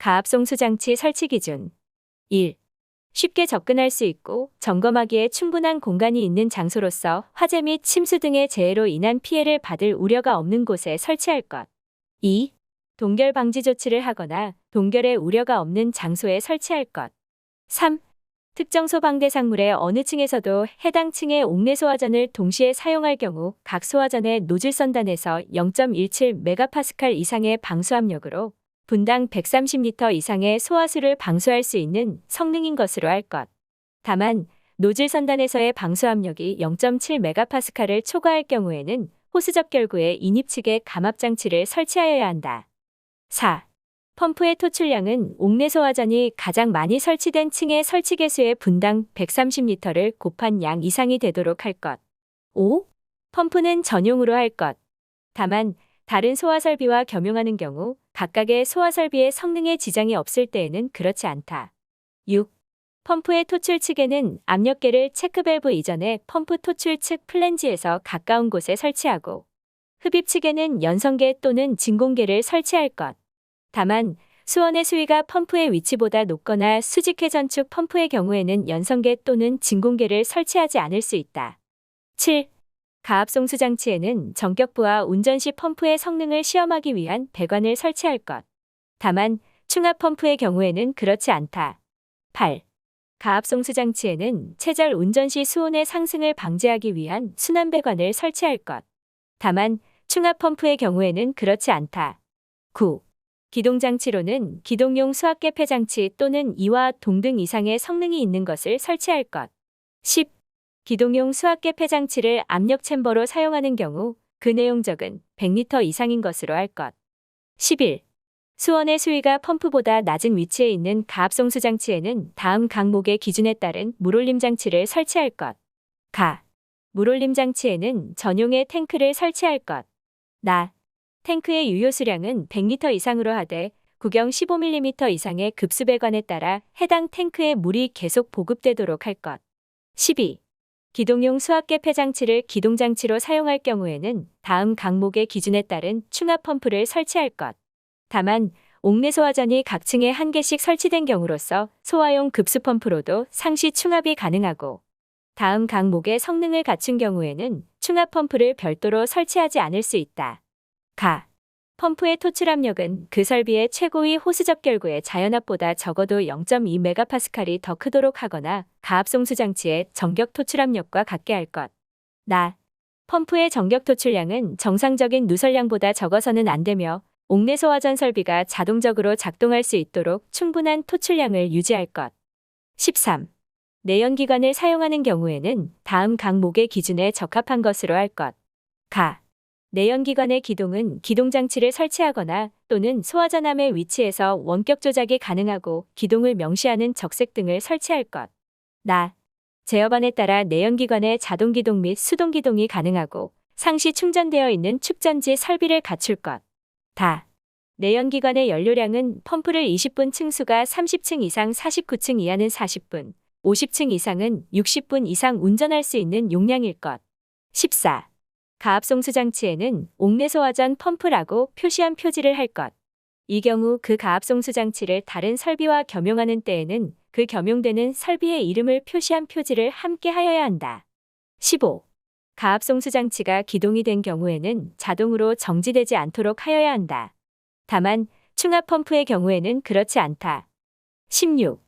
가압송수 장치 설치 기준 1. 쉽게 접근할 수 있고 점검하기에 충분한 공간이 있는 장소로서 화재 및 침수 등의 재해로 인한 피해를 받을 우려가 없는 곳에 설치할 것. 2. 동결 방지 조치를 하거나 동결의 우려가 없는 장소에 설치할 것. 3. 특정 소방대상물의 어느 층에서도 해당 층의 옥내 소화전을 동시에 사용할 경우 각 소화전의 노즐 선단에서 0.17메가파스칼 이상의 방수압력으로 분당 130리터 이상의 소화수를 방수할 수 있는 성능인 것으로 할 것. 다만 노즐 선단에서의 방수압력이 0.7메가파스칼을 초과할 경우에는 호스 접결구에 인입 측에 감압 장치를 설치하여야 한다. 4. 펌프의 토출량은 옥내 소화전이 가장 많이 설치된 층의 설치 개수의 분당 130리터를 곱한 양 이상이 되도록 할 것. 5. 펌프는 전용으로 할 것. 다만 다른 소화 설비와 겸용하는 경우 각각의 소화 설비의 성능에 지장이 없을 때에는 그렇지 않다. 6. 펌프의 토출 측에는 압력계를 체크밸브 이전에 펌프 토출 측 플랜지에서 가까운 곳에 설치하고 흡입 측에는 연성계 또는 진공계를 설치할 것. 다만 수원의 수위가 펌프의 위치보다 높거나 수직회 전축 펌프의 경우에는 연성계 또는 진공계를 설치하지 않을 수 있다. 7. 가압송수 장치에는 전격부와 운전 시 펌프의 성능을 시험하기 위한 배관을 설치할 것. 다만 충압 펌프의 경우에는 그렇지 않다. 8. 가압송수 장치에는 체절 운전 시 수온의 상승을 방지하기 위한 순환 배관을 설치할 것. 다만 충압 펌프의 경우에는 그렇지 않다. 9. 기동장치로는 기동용 수압계 폐장치 또는 이와 동등 이상의 성능이 있는 것을 설치할 것. 10. 기동용 수압계 폐장치를 압력 챔버로 사용하는 경우 그 내용적은 100리터 이상인 것으로 할 것. 11. 수원의 수위가 펌프보다 낮은 위치에 있는 가압송수 장치에는 다음 강목의 기준에 따른 물올림 장치를 설치할 것. 가. 물올림 장치에는 전용의 탱크를 설치할 것. 나. 탱크의 유효 수량은 100리터 이상으로 하되 구경 15mm 이상의 급수배관에 따라 해당 탱크에 물이 계속 보급되도록 할 것. 12. 기동용 수압계 폐장치를 기동장치로 사용할 경우에는 다음 강목의 기준에 따른 충압 펌프를 설치할 것. 다만 옥내 소화전이 각 층에 한 개씩 설치된 경우로서 소화용 급수 펌프로도 상시 충압이 가능하고 다음 강목의 성능을 갖춘 경우에는 충압 펌프를 별도로 설치하지 않을 수 있다. 가. 펌프의 토출압력은 그 설비의 최고위 호스 접결구의 자연압보다 적어도 0.2메가파스칼이 더 크도록 하거나 가압송수 장치의 정격 토출압력과 같게 할 것. 나. 펌프의 정격 토출량은 정상적인 누설량보다 적어서는 안 되며 옥내 소화전 설비가 자동적으로 작동할 수 있도록 충분한 토출량을 유지할 것. 13. 내연기관을 사용하는 경우에는 다음 강목의 기준에 적합한 것으로 할 것. 가. 내연기관의 기동은 기동장치를 설치하거나 또는 소화전함의 위치에서 원격 조작이 가능하고 기동을 명시하는 적색 등을 설치할 것. 나. 제어반에 따라 내연기관의 자동기동 및 수동기동이 가능하고 상시 충전되어 있는 축전지 설비를 갖출 것. 다. 내연기관의 연료량은 펌프를 20분 층수가 30층 이상 49층 이하는 40분, 50층 이상은 60분 이상 운전할 수 있는 용량일 것. 14. 가압송수 장치에는 옥내 소화전 펌프라고 표시한 표지를 할 것. 이 경우 그 가압송수 장치를 다른 설비와 겸용하는 때에는 그 겸용되는 설비의 이름을 표시한 표지를 함께 하여야 한다. 15. 가압송수 장치가 기동이 된 경우에는 자동으로 정지되지 않도록 하여야 한다. 다만 충압 펌프의 경우에는 그렇지 않다. 16.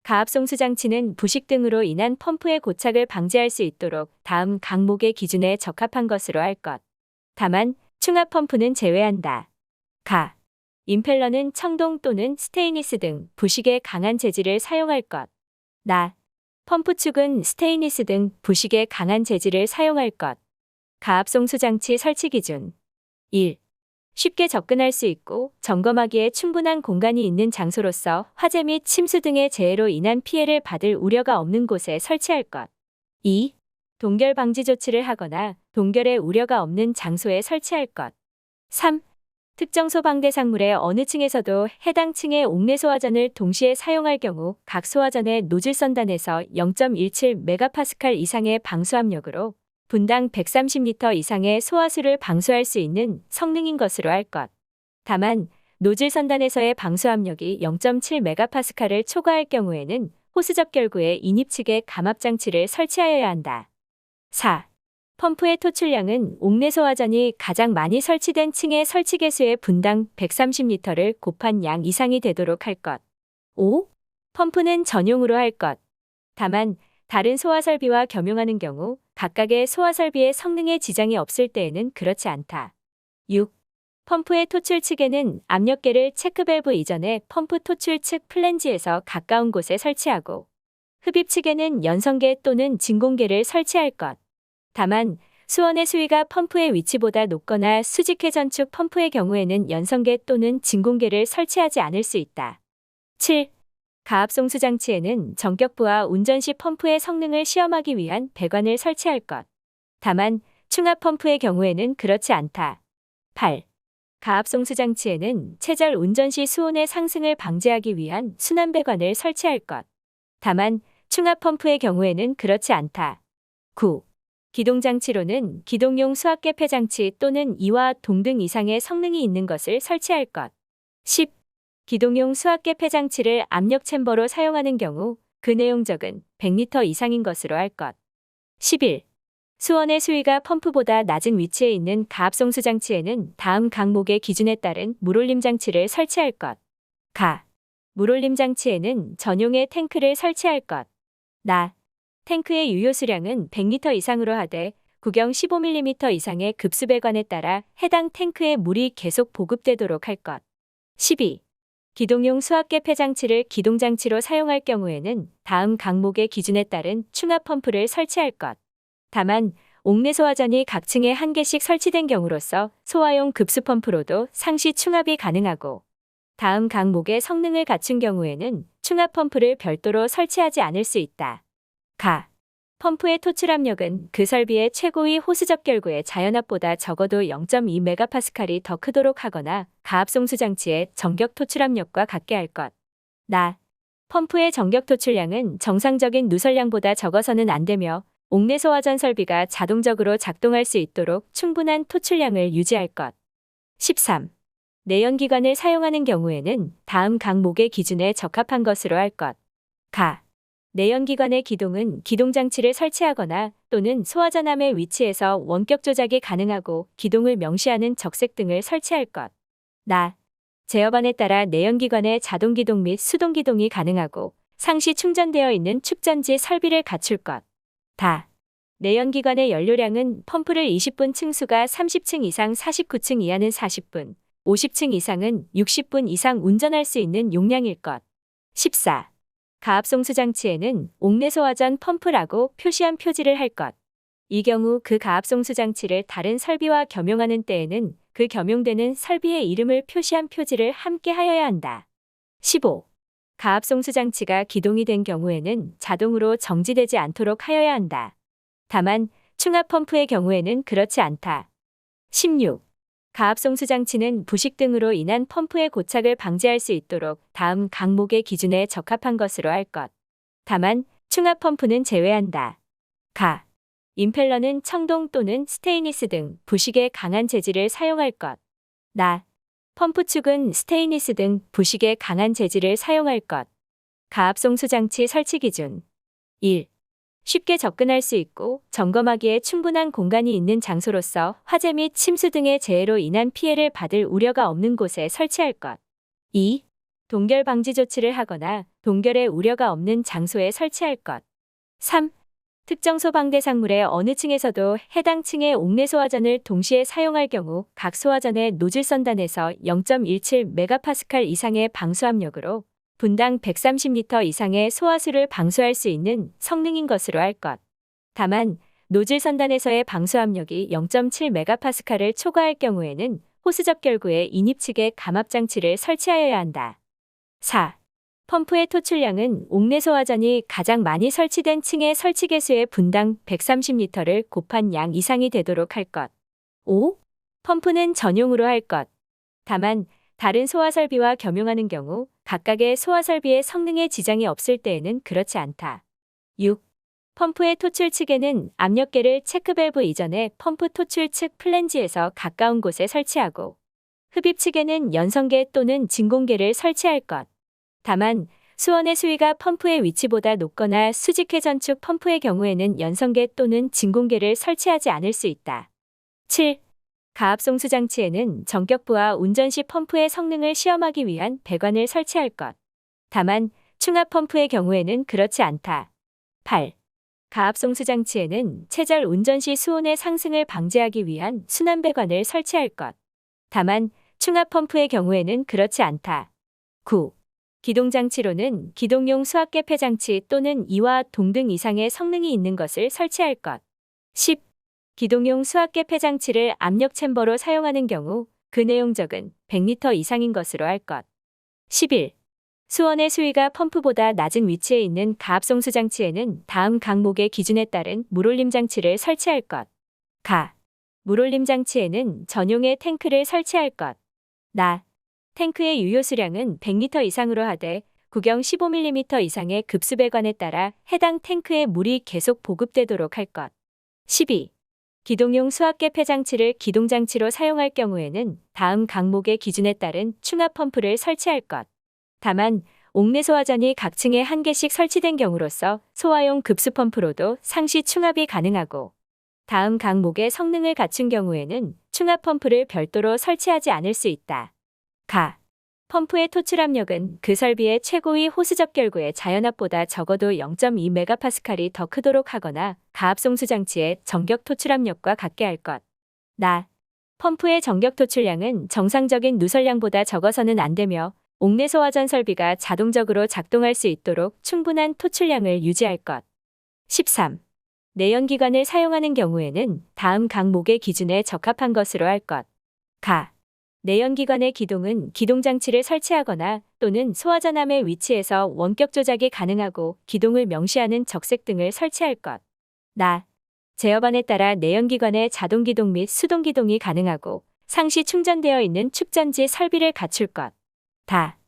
가압송수 장치는 부식 등으로 인한 펌프의 고착을 방지할 수 있도록 다음 강목의 기준에 적합한 것으로 할 것. 다만 충압 펌프는 제외한다. 가. 임펠러는 청동 또는 스테인리스 등 부식에 강한 재질을 사용할 것. 나. 펌프 축은 스테인리스 등 부식에 강한 재질을 사용할 것. 가압송수 장치 설치 기준 1. 쉽게 접근할 수 있고 점검하기에 충분한 공간이 있는 장소로서 화재 및 침수 등의 재해로 인한 피해를 받을 우려가 없는 곳에 설치할 것. 2. 동결 방지 조치를 하거나 동결의 우려가 없는 장소에 설치할 것. 3. 특정 소방대상물의 어느 층에서도 해당 층의 옥내 소화전을 동시에 사용할 경우 각 소화전의 노즐 선단에서 0.17메가파스칼 이상의 방수압력으로 분당 130리터 이상의 소화수를 방수할 수 있는 성능인 것으로 할 것. 다만 노즐 선단에서의 방수 압력이 0.7메가파스칼을 초과할 경우에는 호스 접결구에 인입측에 감압 장치를 설치하여야 한다. 4. 펌프의 토출량은 옥내 소화전이 가장 많이 설치된 층의 설치 개수의 분당 130리터를 곱한 양 이상이 되도록 할 것. 5. 펌프는 전용으로 할 것. 다만 다른 소화 설비와 겸용하는 경우 각각의 소화 설비의 성능에 지장이 없을 때에는 그렇지 않다. 6. 펌프의 토출 측에는 압력계를 체크밸브 이전에 펌프 토출 측 플랜지에서 가까운 곳에 설치하고 흡입 측에는 연성계 또는 진공계를 설치할 것. 다만 수원의 수위가 펌프의 위치보다 높거나 수직회 전축 펌프의 경우에는 연성계 또는 진공계를 설치하지 않을 수 있다. 7. 가압송수 장치에는 전격부와 운전 시 펌프의 성능을 시험하기 위한 배관을 설치할 것. 다만 충압 펌프의 경우에는 그렇지 않다. 8. 가압송수 장치에는 체절 운전 시 수온의 상승을 방지하기 위한 순환 배관을 설치할 것. 다만 충압 펌프의 경우에는 그렇지 않다. 9. 기동장치로는 기동용 수압계 폐장치 또는 이와 동등 이상의 성능이 있는 것을 설치할 것. 10. 기동용 수압계 폐장치를 압력 챔버로 사용하는 경우 그 내용적은 100리터 이상인 것으로 할 것. 11. 수원의 수위가 펌프보다 낮은 위치에 있는 가압송수 장치에는 다음 강목의 기준에 따른 물올림 장치를 설치할 것. 가. 물올림 장치에는 전용의 탱크를 설치할 것. 나. 탱크의 유효 수량은 100리터 이상으로 하되 구경 15mm 이상의 급수배관에 따라 해당 탱크에 물이 계속 보급되도록 할 것. 12. 기동용 수압계 폐장치를 기동장치로 사용할 경우에는 다음 강목의 기준에 따른 충압 펌프를 설치할 것. 다만 옥내 소화전이 각 층에 한 개씩 설치된 경우로서 소화용 급수 펌프로도 상시 충압이 가능하고 다음 강목의 성능을 갖춘 경우에는 충압 펌프를 별도로 설치하지 않을 수 있다. 가. 펌프의 토출 압력은 그 설비의 최고위 호스 접결구의 자연압보다 적어도 0.2메가파스칼이 더 크도록 하거나 가압송수 장치의 정격 토출 압력과 같게 할 것. 나. 펌프의 정격 토출량은 정상적인 누설량보다 적어서는 안 되며 옥내 소화전 설비가 자동적으로 작동할 수 있도록 충분한 토출량을 유지할 것. 13. 내연기관을 사용하는 경우에는 다음 강목의 기준에 적합한 것으로 할 것. 가. 내연기관의 기동은 기동장치를 설치하거나 또는 소화전함의 위치에서 원격 조작이 가능하고 기동을 명시하는 적색 등을 설치할 것. 나. 제어반에 따라 내연기관의 자동기동 및 수동기동이 가능하고 상시 충전되어 있는 축전지 설비를 갖출 것. 다. 내연기관의 연료량은 펌프를 20분 층수가 30층 이상 49층 이하는 40분, 50층 이상은 60분 이상 운전할 수 있는 용량일 것. 14. 가압송수 장치에는 옥내 소화전 펌프라고 표시한 표지를 할 것. 이 경우 그 가압송수 장치를 다른 설비와 겸용하는 때에는 그 겸용되는 설비의 이름을 표시한 표지를 함께 하여야 한다. 15. 가압송수 장치가 기동이 된 경우에는 자동으로 정지되지 않도록 하여야 한다. 다만 충압 펌프의 경우에는 그렇지 않다. 16. 가압송수 장치는 부식 등으로 인한 펌프의 고착을 방지할 수 있도록 다음 강목의 기준에 적합한 것으로 할 것. 다만 충압 펌프는 제외한다. 가. 임펠러는 청동 또는 스테인리스 등 부식에 강한 재질을 사용할 것. 나. 펌프 축은 스테인리스 등 부식에 강한 재질을 사용할 것. 가압송수 장치 설치 기준. 1. 쉽게 접근할 수 있고 점검하기에 충분한 공간이 있는 장소로서 화재 및 침수 등의 재해로 인한 피해를 받을 우려가 없는 곳에 설치할 것. 2. 동결 방지 조치를 하거나 동결의 우려가 없는 장소에 설치할 것. 3. 특정 소방대상물의 어느 층에서도 해당 층의 옥내 소화전을 동시에 사용할 경우 각 소화전의 노즐 선단에서 0.17메가파스칼 이상의 방수 압력으로 분당 130리터 이상의 소화수를 방수할 수 있는 성능인 것으로 할 것. 다만 노즐 선단에서의 방수 압력이 0.7메가파스칼을 초과할 경우에는 호스 접결구의 인입측에 감압 장치를 설치하여야 한다. 4. 펌프의 토출량은 옥내 소화전이 가장 많이 설치된 층의 설치 개수의 분당 130리터를 곱한 양 이상이 되도록 할 것. 5. 펌프는 전용으로 할 것. 다만 다른 소화 설비와 겸용하는 경우 각각의 소화 설비의 성능에 지장이 없을 때에는 그렇지 않다. 6. 펌프의 토출 측에는 압력계를 체크밸브 이전에 펌프 토출 측 플랜지에서 가까운 곳에 설치하고 흡입측에는 연성계 또는 진공계를 설치할 것. 다만 수원의 수위가 펌프의 위치보다 높거나 수직회 전축 펌프의 경우에는 연성계 또는 진공계를 설치하지 않을 수 있다. 7. 가압송수 장치에는 전격부와 운전 시 펌프의 성능을 시험하기 위한 배관을 설치할 것. 다만 충압 펌프의 경우에는 그렇지 않다. 8. 가압송수 장치에는 체절 운전 시 수온의 상승을 방지하기 위한 순환배관을 설치할 것. 다만 충압 펌프의 경우에는 그렇지 않다. 9. 기동장치로는 기동용 수압계 폐장치 또는 이와 동등 이상의 성능이 있는 것을 설치할 것. 10. 기동용 수압계 폐장치를 압력 챔버로 사용하는 경우 그 내용적은 100리터 이상인 것으로 할 것. 11. 수원의 수위가 펌프보다 낮은 위치에 있는 가압송수 장치에는 다음 강목의 기준에 따른 물올림 장치를 설치할 것. 가. 물올림 장치에는 전용의 탱크를 설치할 것. 나. 탱크의 유효 수량은 100리터 이상으로 하되 구경 15mm 이상의 급수배관에 따라 해당 탱크에 물이 계속 보급되도록 할 것. 12. 기동용 수압계 폐장치를 기동장치로 사용할 경우에는 다음 강목의 기준에 따른 충압 펌프를 설치할 것. 다만 옥내 소화전이 각 층에 한 개씩 설치된 경우로서 소화용 급수펌프로도 상시 충압이 가능하고 다음 강목의 성능을 갖춘 경우에는 충압 펌프를 별도로 설치하지 않을 수 있다. 가. 펌프의 토출압력은 그 설비의 최고위 호스적 결구의 자연압보다 적어도 0.2MPa이 더 크도록 하거나 가압송수 장치의 정격 토출압력과 같게 할 것. 나. 펌프의 정격 토출량은 정상적인 누설량보다 적어서는 안 되며 옥내 소화전 설비가 자동적으로 작동할 수 있도록 충분한 토출량을 유지할 것. 13. 내연기관을 사용하는 경우에는 다음 강목의 기준에 적합한 것으로 할 것. 가. 내연기관의 기동은 기동장치를 설치하거나 또는 소화전함의 위치에서 원격 조작이 가능하고 기동을 명시하는 적색 등을 설치할 것. 나. 제어반에 따라 내연기관의 자동기동 및 수동기동이 가능하고 상시 충전되어 있는 축전지 설비를 갖출 것. 다.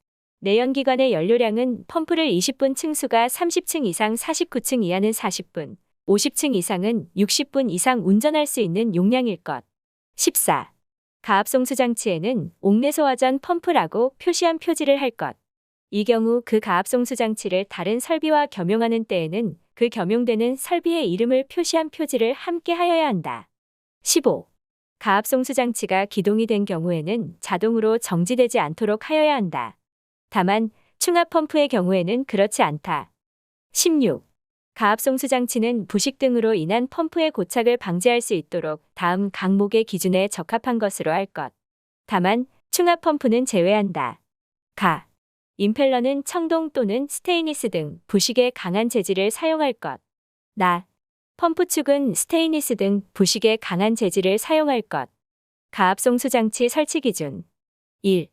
내연기관의 연료량은 펌프를 20분 층수가 30층 이상 49층 이하는 40분, 50층 이상은 60분 이상 운전할 수 있는 용량일 것. 14. 가압송수 장치에는 옥내 소화전 펌프라고 표시한 표지를 할 것. 이 경우 그 가압송수 장치를 다른 설비와 겸용하는 때에는 그 겸용되는 설비의 이름을 표시한 표지를 함께 하여야 한다. 15. 가압송수 장치가 기동이 된 경우에는 자동으로 정지되지 않도록 하여야 한다. 다만 충압 펌프의 경우에는 그렇지 않다. 16. 가압송수 장치는 부식 등으로 인한 펌프의 고착을 방지할 수 있도록 다음 강목의 기준에 적합한 것으로 할 것. 다만 충압 펌프는 제외한다. 가. 임펠러는 청동 또는 스테인리스 등 부식에 강한 재질을 사용할 것. 나. 펌프 축은 스테인리스 등 부식에 강한 재질을 사용할 것. 가압송수 장치 설치 기준. 1.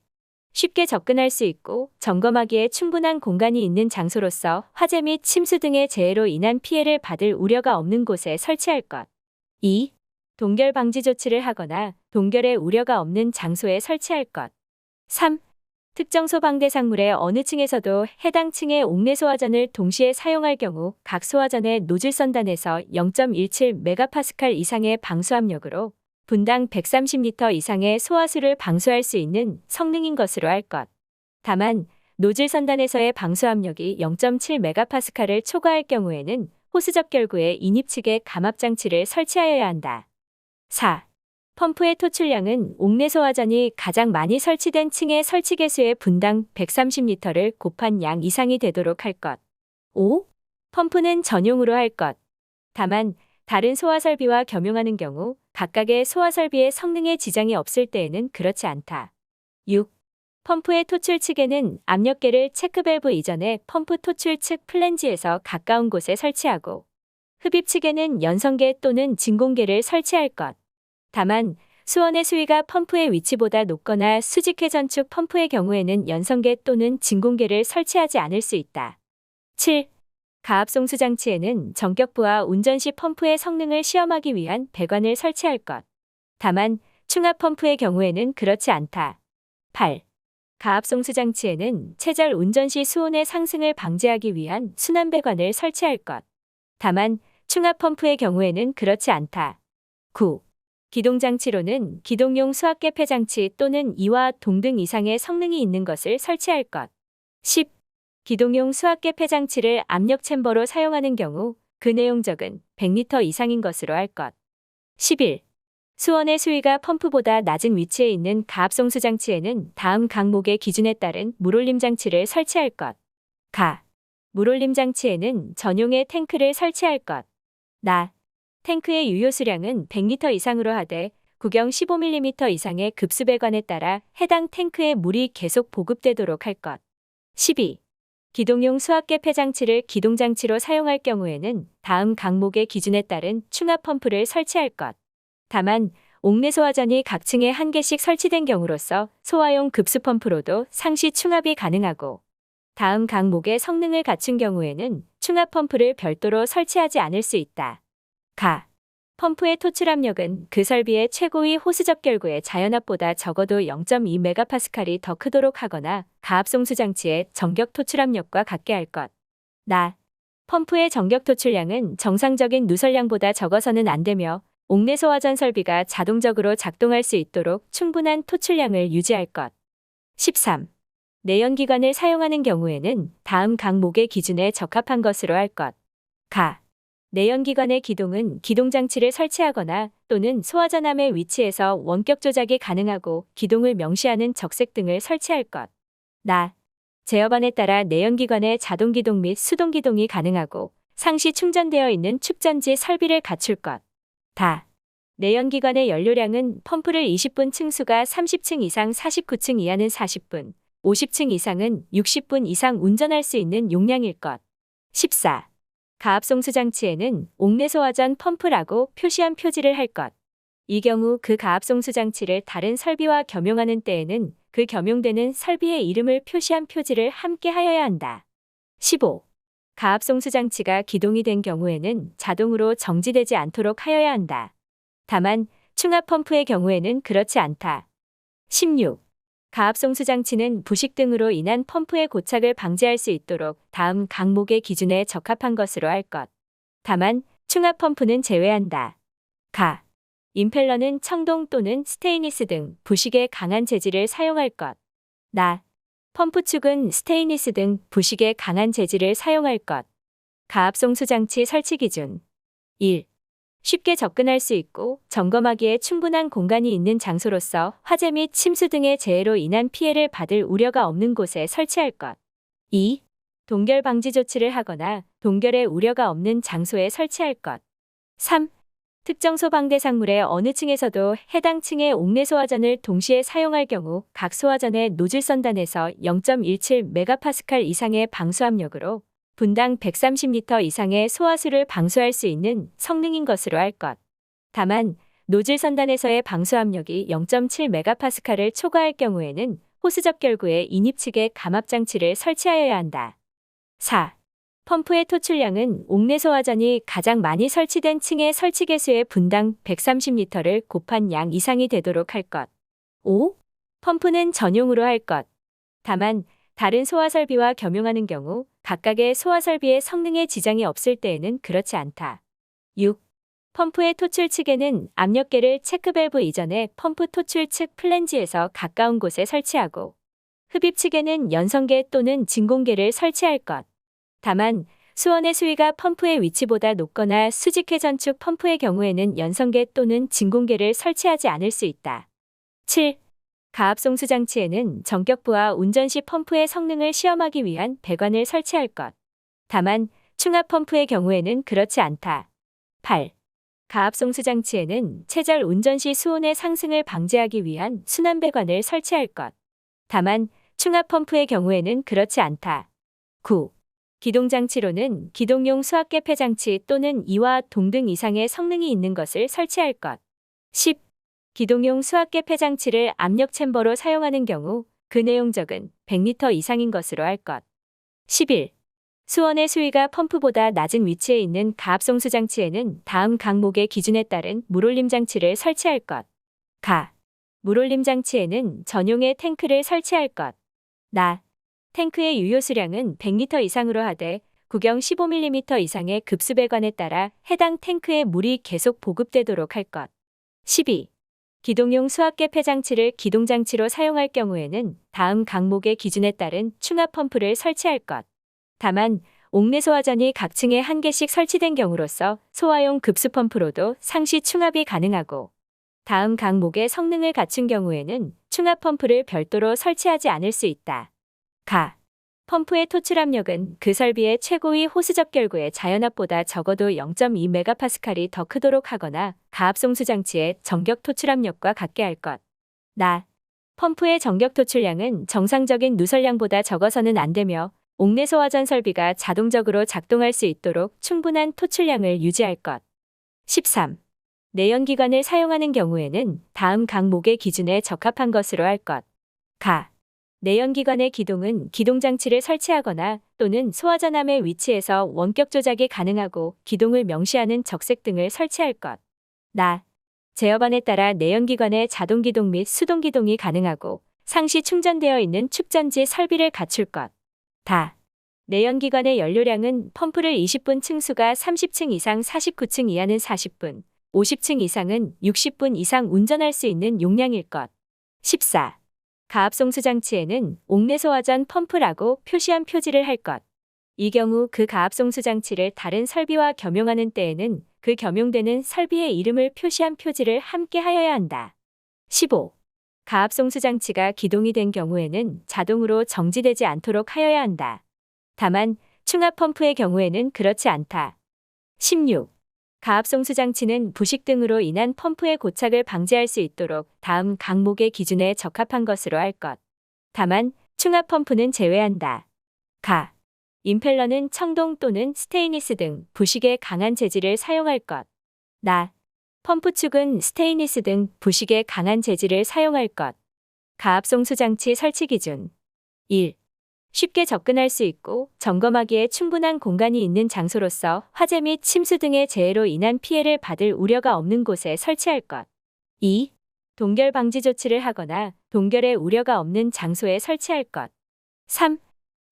쉽게 접근할 수 있고 점검하기에 충분한 공간이 있는 장소로서 화재 및 침수 등의 재해로 인한 피해를 받을 우려가 없는 곳에 설치할 것. 2. 동결 방지 조치를 하거나 동결의 우려가 없는 장소에 설치할 것. 3. 특정 소방대상물의 어느 층에서도 해당 층의 옥내 소화전을 동시에 사용할 경우 각 소화전의 노즐 선단에서 0.17MPa 이상의 방수압력으로 분당 130리터 이상의 소화수를 방수할 수 있는 성능인 것으로 할 것. 다만 노즐 선단에서의 방수압력이 0.7MPa를 초과할 경우에는 호스적 결구의 인입 측에 감압장치를 설치하여야 한다. 4. 펌프의 토출량은 옥내 소화전이 가장 많이 설치된 층의 설치 개수의 분당 130리터를 곱한 양 이상이 되도록 할 것. 5. 펌프는 전용으로 할 것. 다만 다른 소화설비와 겸용하는 경우 각각의 소화설비의 성능에 지장이 없을 때에는 그렇지 않다. 6. 펌프의 토출 측에는 압력계를 체크밸브 이전에 펌프 토출 측 플랜지에서 가까운 곳에 설치하고 흡입 측에는 연성계 또는 진공계를 설치할 것. 다만 수원의 수위가 펌프의 위치보다 높거나 수직회 전축 펌프의 경우에는 연성계 또는 진공계를 설치하지 않을 수 있다. 7. 가압송수 장치에는 전격부와 운전 시 펌프의 성능을 시험하기 위한 배관을 설치할 것. 다만 충압 펌프의 경우에는 그렇지 않다. 8. 가압송수 장치에는 체절 운전 시 수온의 상승을 방지하기 위한 순환배관을 설치할 것. 다만 충압 펌프의 경우에는 그렇지 않다. 9. 기동장치로는 기동용 수압계 폐장치 또는 2와 동등 이상의 성능이 있는 것을 설치할 것. 10. 기동용 수압계 폐장치를 압력 챔버로 사용하는 경우 그 내용적은 100리터 이상인 것으로 할 것. 11. 수원의 수위가 펌프보다 낮은 위치에 있는 가압송수 장치에는 다음 강목의 기준에 따른 물올림 장치를 설치할 것. 가. 물올림 장치에는 전용의 탱크를 설치할 것. 나. 탱크의 유효 수량은 100리터 이상으로 하되 구경 15mm 이상의 급수배관에 따라 해당 탱크에 물이 계속 보급되도록 할 것. 12. 기동용 수압계 폐장치를 기동장치로 사용할 경우에는 다음 강목의 기준에 따른 충압 펌프를 설치할 것. 다만 옥내 소화전이 각 층에 한 개씩 설치된 경우로서 소화용 급수 펌프로도 상시 충압이 가능하고 다음 강목의 성능을 갖춘 경우에는 충압 펌프를 별도로 설치하지 않을 수 있다. 가. 펌프의 토출 압력은 그 설비의 최고위 호스 접결구의 자연압보다 적어도 0.2MPa이 더 크도록 하거나 가압송수 장치의 정격 토출 압력과 같게 할 것. 나. 펌프의 정격 토출량은 정상적인 누설량보다 적어서는 안 되며 옥내 소화전 설비가 자동적으로 작동할 수 있도록 충분한 토출량을 유지할 것. 13. 내연기관을 사용하는 경우에는 다음 강목의 기준에 적합한 것으로 할 것. 가. 내연기관의 기동은 기동장치를 설치하거나 또는 소화전함의 위치에서 원격 조작이 가능하고 기동을 명시하는 적색 등을 설치할 것. 나. 제어반에 따라 내연기관의 자동기동 및 수동기동이 가능하고 상시 충전되어 있는 축전지 설비를 갖출 것. 다. 내연기관의 연료량은 펌프를 20분 층수가 30층 이상 49층 이하는 40분, 50층 이상은 60분 이상 운전할 수 있는 용량일 것. 14. 가압송수 장치에는 옥내 소화전 펌프라고 표시한 표지를 할 것. 이 경우 그 가압송수 장치를 다른 설비와 겸용하는 때에는 그 겸용되는 설비의 이름을 표시한 표지를 함께 하여야 한다. 15. 가압송수 장치가 기동이 된 경우에는 자동으로 정지되지 않도록 하여야 한다. 다만 충압 펌프의 경우에는 그렇지 않다. 16. 가압송수 장치는 부식 등으로 인한 펌프의 고착을 방지할 수 있도록 다음 강목의 기준에 적합한 것으로 할 것. 다만 충압 펌프는 제외한다. 가. 임펠러는 청동 또는 스테인리스 등 부식에 강한 재질을 사용할 것. 나. 펌프 축은 스테인리스 등 부식에 강한 재질을 사용할 것. 가압송수 장치 설치 기준. 1. 쉽게 접근할 수 있고 점검하기에 충분한 공간이 있는 장소로서 화재 및 침수 등의 재해로 인한 피해를 받을 우려가 없는 곳에 설치할 것. 2. 동결 방지 조치를 하거나 동결의 우려가 없는 장소에 설치할 것. 3. 특정 소방대상물의 어느 층에서도 해당 층의 옥내 소화전을 동시에 사용할 경우 각 소화전의 노즐 선단에서 0.17MPa 이상의 방수압력으로 분당 130리터 이상의 소화수를 방수할 수 있는 성능인 것으로 할 것. 다만 노즐 선단에서의 방수압력이 0.7MPa를 초과할 경우에는 호스 접결구의 인입 측에 감압장치를 설치하여야 한다. 4. 펌프의 토출량은 옥내 소화전이 가장 많이 설치된 층의 설치 개수의 분당 130리터를 곱한 양 이상이 되도록 할 것. 5. 펌프는 전용으로 할 것. 다만 다른 소화설비와 겸용하는 경우 각각의 소화설비의 성능에 지장이 없을 때에는 그렇지 않다. 6. 펌프의 토출 측에는 압력계를 체크밸브 이전에 펌프 토출 측 플랜지에서 가까운 곳에 설치하고 흡입 측에는 연성계 또는 진공계를 설치할 것. 다만 수원의 수위가 펌프의 위치보다 높거나 수직회 전축 펌프의 경우에는 연성계 또는 진공계를 설치하지 않을 수 있다. 7. 가압송수 장치에는 전격부와 운전 시 펌프의 성능을 시험하기 위한 배관을 설치할 것. 다만 충압 펌프의 경우에는 그렇지 않다. 8. 가압송수 장치에는 체절 운전 시 수온의 상승을 방지하기 위한 순환 배관을 설치할 것. 다만 충압 펌프의 경우에는 그렇지 않다. 9. 기동장치로는 기동용 수압계 폐장치 또는 2와 동등 이상의 성능이 있는 것을 설치할 것. 10. 기동용 수압계 폐장치를 압력 챔버로 사용하는 경우 그 내용적은 100리터 이상인 것으로 할 것. 11. 수원의 수위가 펌프보다 낮은 위치에 있는 가압송수 장치에는 다음 강목의 기준에 따른 물올림 장치를 설치할 것. 가. 물올림 장치에는 전용의 탱크를 설치할 것. 나. 탱크의 유효 수량은 100리터 이상으로 하되 구경 15mm 이상의 급수배관에 따라 해당 탱크에 물이 계속 보급되도록 할 것. 12. 기동용 수압계 폐장치를 기동장치로 사용할 경우에는 다음 강목의 기준에 따른 충압 펌프를 설치할 것. 다만 옥내 소화전이 각 층에 한 개씩 설치된 경우로서 소화용 급수 펌프로도 상시 충압이 가능하고, 다음 강목의 성능을 갖춘 경우에는 충압 펌프를 별도로 설치하지 않을 수 있다. 가. 펌프의 토출 압력은 그 설비의 최고위 호스 접결구의 자연압보다 적어도 0.2MPa이 더 크도록 하거나 가압송수 장치의 정격 토출 압력과 같게 할 것. 나. 펌프의 정격 토출량은 정상적인 누설량보다 적어서는 안 되며 옥내 소화전 설비가 자동적으로 작동할 수 있도록 충분한 토출량을 유지할 것. 13. 내연기관을 사용하는 경우에는 다음 강목의 기준에 적합한 것으로 할 것. 가. 내연기관의 기동은 기동장치를 설치하거나 또는 소화전함의 위치에서 원격 조작이 가능하고 기동을 명시하는 적색 등을 설치할 것. 나. 제어반에 따라 내연기관의 자동기동 및 수동기동이 가능하고 상시 충전되어 있는 축전지 설비를 갖출 것. 다. 내연기관의 연료량은 펌프를 20분 층수가 30층 이상 49층 이하는 40분, 50층 이상은 60분 이상 운전할 수 있는 용량일 것. 14. 가압송수 장치에는 옥내 소화전 펌프라고 표시한 표지를 할 것. 이 경우 그 가압송수 장치를 다른 설비와 겸용하는 때에는 그 겸용되는 설비의 이름을 표시한 표지를 함께 하여야 한다. 15. 가압송수 장치가 기동이 된 경우에는 자동으로 정지되지 않도록 하여야 한다. 다만 충압 펌프의 경우에는 그렇지 않다. 16. 가압송수 장치는 부식 등으로 인한 펌프의 고착을 방지할 수 있도록 다음 강목의 기준에 적합한 것으로 할 것. 다만 충압 펌프는 제외한다. 가. 임펠러는 청동 또는 스테인리스 등 부식에 강한 재질을 사용할 것. 나. 펌프 축은 스테인리스 등 부식에 강한 재질을 사용할 것. 가압송수 장치 설치 기준. 1. 쉽게 접근할 수 있고 점검하기에 충분한 공간이 있는 장소로서 화재 및 침수 등의 재해로 인한 피해를 받을 우려가 없는 곳에 설치할 것. 2. 동결 방지 조치를 하거나 동결의 우려가 없는 장소에 설치할 것. 3.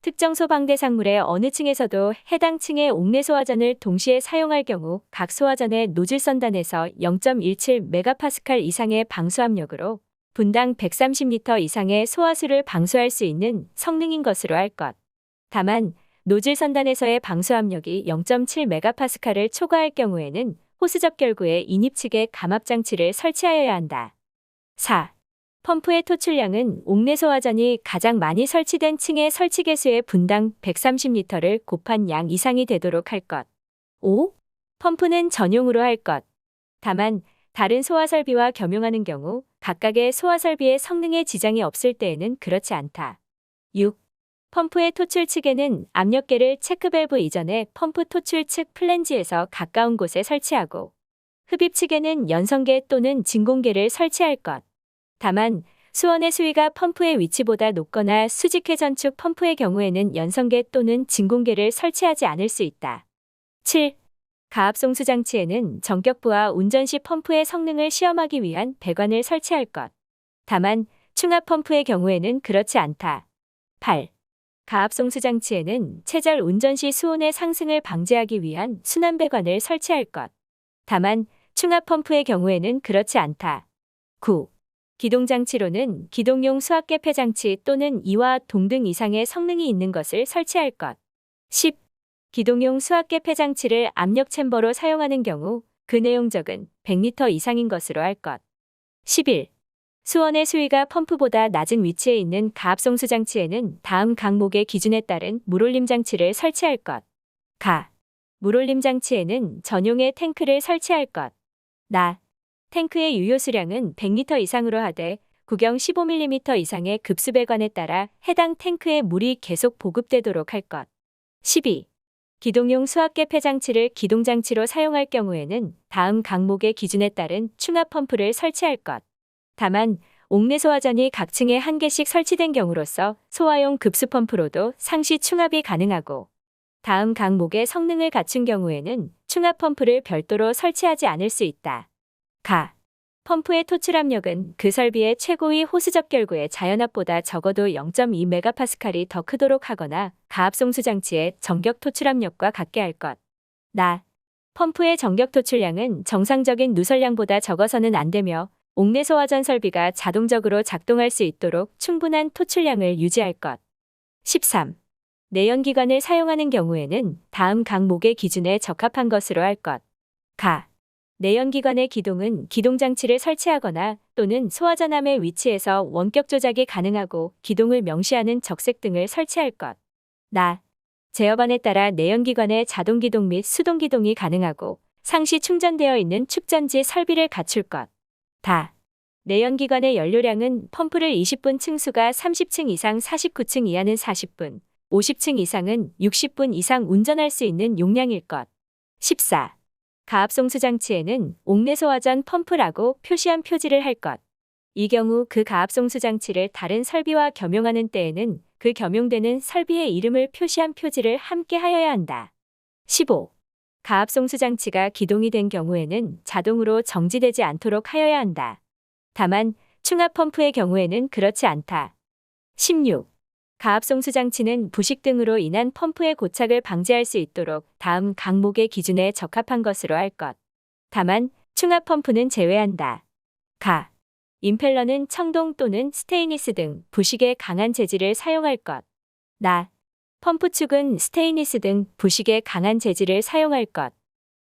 특정 소방대상물의 어느 층에서도 해당 층의 옥내 소화전을 동시에 사용할 경우 각 소화전의 노즐 선단에서 0.17MPa 이상의 방수압력으로 분당 130리터 이상의 소화수를 방수할 수 있는 성능인 것으로 할 것. 다만 노즐 선단에서의 방수압력이 0.7MPa를 초과할 경우에는 호스 접결구의 인입 측에 감압장치를 설치하여야 한다. 4. 펌프의 토출량은 옥내 소화전이 가장 많이 설치된 층의 설치 개수의 분당 130리터를 곱한 양 이상이 되도록 할 것. 5. 펌프는 전용으로 할 것. 다만 다른 소화설비와 겸용하는 경우 각각의 소화설비의 성능에 지장이 없을 때에는 그렇지 않다. 6. 펌프의 토출 측에는 압력계를 체크밸브 이전에 펌프 토출 측 플랜지에서 가까운 곳에 설치하고 흡입 측에는 연성계 또는 진공계를 설치할 것. 다만 수원의 수위가 펌프의 위치보다 높거나 수직회 전축 펌프의 경우에는 연성계 또는 진공계를 설치하지 않을 수 있다. 7. 가압송수 장치에는 전격부와 운전 시 펌프의 성능을 시험하기 위한 배관을 설치할 것. 다만 충압 펌프의 경우에는 그렇지 않다. 8. 가압송수 장치에는 체절 운전 시 수온의 상승을 방지하기 위한 순환 배관을 설치할 것. 다만 충압 펌프의 경우에는 그렇지 않다. 9. 기동장치로는 기동용 수압계 폐장치 또는 이와 동등 이상의 성능이 있는 것을 설치할 것. 10. 기동용 수압계 폐장치를 압력 챔버로 사용하는 경우 그 내용적은 100리터 이상인 것으로 할 것. 11. 수원의 수위가 펌프보다 낮은 위치에 있는 가압송수 장치에는 다음 강목의 기준에 따른 물올림 장치를 설치할 것. 가. 물올림 장치에는 전용의 탱크를 설치할 것. 나. 탱크의 유효 수량은 100리터 이상으로 하되 구경 15mm 이상의 급수배관에 따라 해당 탱크에 물이 계속 보급되도록 할 것. 12. 기동용 수압계 폐장치를 기동장치로 사용할 경우에는 다음 강목의 기준에 따른 충압 펌프를 설치할 것. 다만 옥내 소화전이 각 층에 한 개씩 설치된 경우로서 소화용 급수 펌프로도 상시 충압이 가능하고 다음 강목의 성능을 갖춘 경우에는 충압 펌프를 별도로 설치하지 않을 수 있다. 가. 펌프의 토출 압력은 그 설비의 최고위 호스 접결구의 자연압보다 적어도 0.2MPa이 더 크도록 하거나 가압송수 장치의 정격 토출 압력과 같게 할 것. 나. 펌프의 전격 토출량은 정상적인 누설량보다 적어서는 안 되며 옥내 소화전 설비가 자동적으로 작동할 수 있도록 충분한 토출량을 유지할 것. 13. 내연기관을 사용하는 경우에는 다음 각목의 기준에 적합한 것으로 할 것. 가. 내연기관의 기동은 기동장치를 설치하거나 또는 소화전함의 위치에서 원격 조작이 가능하고 기동을 명시하는 적색 등을 설치할 것. 나. 제어반에 따라 내연기관의 자동기동 및 수동기동이 가능하고 상시 충전되어 있는 축전지 설비를 갖출 것. 다. 내연기관의 연료량은 펌프를 20분 층수가 30층 이상 49층 이하는 40분, 50층 이상은 60분 이상 운전할 수 있는 용량일 것. 14. 가압송수장치에는 옥내소화전 펌프라고 표시한 표지를 할 것. 이 경우 그 가압송수장치를 다른 설비와 겸용하는 때에는 그 겸용되는 설비의 이름을 표시한 표지를 함께 하여야 한다. 15. 가압송수장치가 기동이 된 경우에는 자동으로 정지되지 않도록 하여야 한다. 다만 충압펌프의 경우에는 그렇지 않다. 16. 가압송수장치는 부식 등으로 인한 펌프의 고착을 방지할 수 있도록 다음 각목의 기준에 적합한 것으로 할 것. 다만 충압펌프는 제외한다. 가. 임펠러는 청동 또는 스테인리스 등 부식에 강한 재질을 사용할 것. 나. 펌프 축은 스테인리스 등 부식에 강한 재질을 사용할 것.